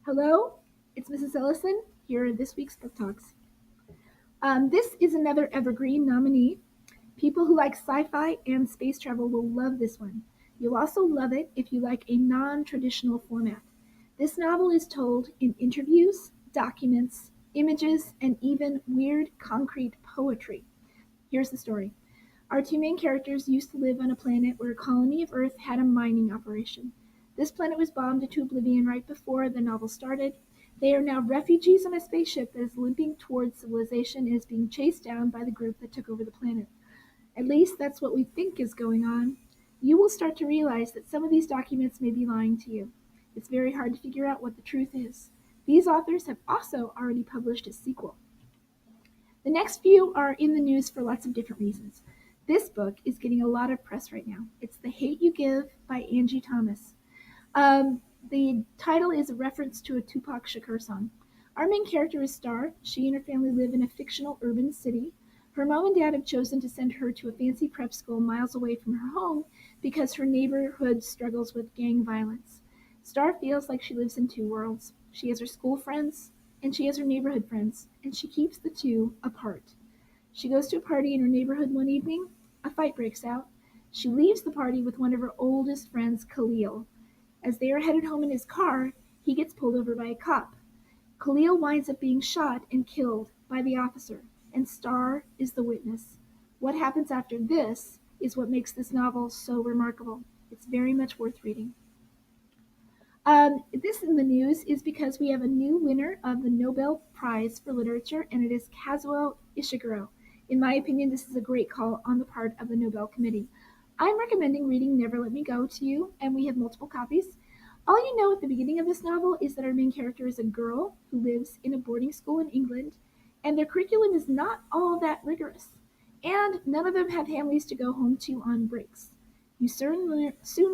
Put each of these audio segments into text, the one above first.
Hello, it's Mrs. Ellison here at this week's Book Talks. This is another Evergreen nominee. People who like sci-fi and space travel will love this one. You'll also love it if you like a non-traditional format. This novel is told in interviews, documents, images, and even weird concrete poetry. Here's the story. Our two main characters used to live on a planet where a colony of Earth had a mining operation. This planet was bombed into oblivion right before the novel started. They are now refugees on a spaceship that is limping towards civilization and is being chased down by the group that took over the planet. At least that's what we think is going on. You will start to realize that some of these documents may be lying to you. It's very hard to figure out what the truth is. These authors have also already published a sequel. The next few are in the news for lots of different reasons. This book is getting a lot of press right now. It's The Hate You Give by Angie Thomas. The title is a reference to a Tupac Shakur song. Our main character is Star. She and her family live in a fictional urban city. Her mom and dad have chosen to send her to a fancy prep school miles away from her home because her neighborhood struggles with gang violence. Star feels like she lives in two worlds. She has her school friends and she has her neighborhood friends, and she keeps the two apart. She goes to a party in her neighborhood one evening. A fight breaks out. She leaves the party with one of her oldest friends, Khalil. As they are headed home in his car, he gets pulled over by a cop. Khalil winds up being shot and killed by the officer, and Star is the witness. What happens after this is what makes this novel so remarkable. It's very much worth reading. This in the news is because we have a new winner of the Nobel Prize for Literature, and it is Kazuo Ishiguro. In my opinion, this is a great call on the part of the Nobel Committee. I'm recommending reading Never Let Me Go to you, and we have multiple copies. All you know at the beginning of this novel is that our main character is a girl who lives in a boarding school in England, and their curriculum is not all that rigorous. And none of them have families to go home to on breaks. You soon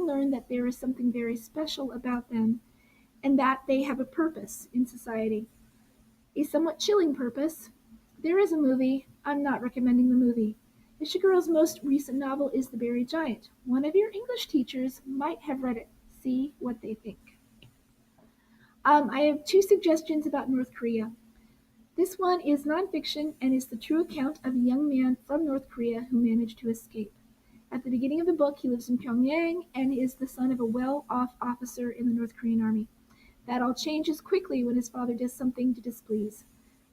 learn that there is something very special about them and that they have a purpose in society. A somewhat chilling purpose. There is a movie. I'm not recommending the movie. Ishiguro's most recent novel is The Buried Giant. One of your English teachers might have read it. See what they think. I have two suggestions about North Korea. This one is nonfiction and is the true account of a young man from North Korea who managed to escape. At the beginning of the book, he lives in Pyongyang and is the son of a well-off officer in the North Korean army. That all changes quickly when his father does something to displease.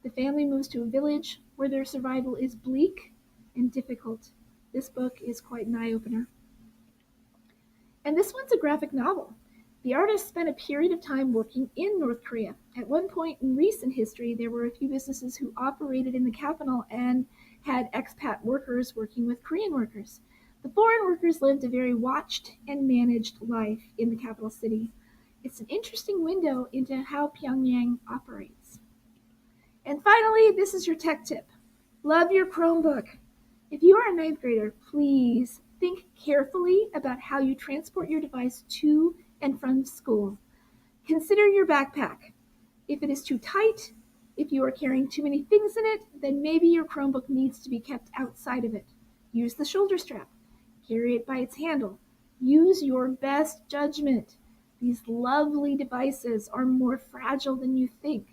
The family moves to a village where their survival is bleak and difficult. This book is quite an eye-opener. And this one's a graphic novel. The artist spent a period of time working in North Korea. At one point in recent history, there were a few businesses who operated in the capital and had expat workers working with Korean workers. The foreign workers lived a very watched and managed life in the capital city. It's an interesting window into how Pyongyang operates. And finally, this is your tech tip. Love your Chromebook. If you are a ninth grader, please think carefully about how you transport your device to and from school. Consider your backpack. If it is too tight, if you are carrying too many things in it, then maybe your Chromebook needs to be kept outside of it. Use the shoulder strap. Carry it by its handle. Use your best judgment. These lovely devices are more fragile than you think.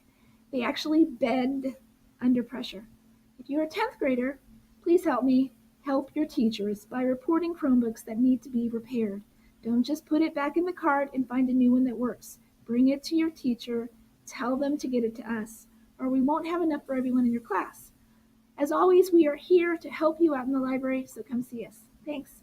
They actually bend under pressure. If you're a 10th grader, please help your teachers by reporting Chromebooks that need to be repaired. Don't just put it back in the cart and find a new one that works. Bring it to your teacher, tell them to get it to us, or we won't have enough for everyone in your class. As always, we are here to help you out in the library, so come see us. Thanks.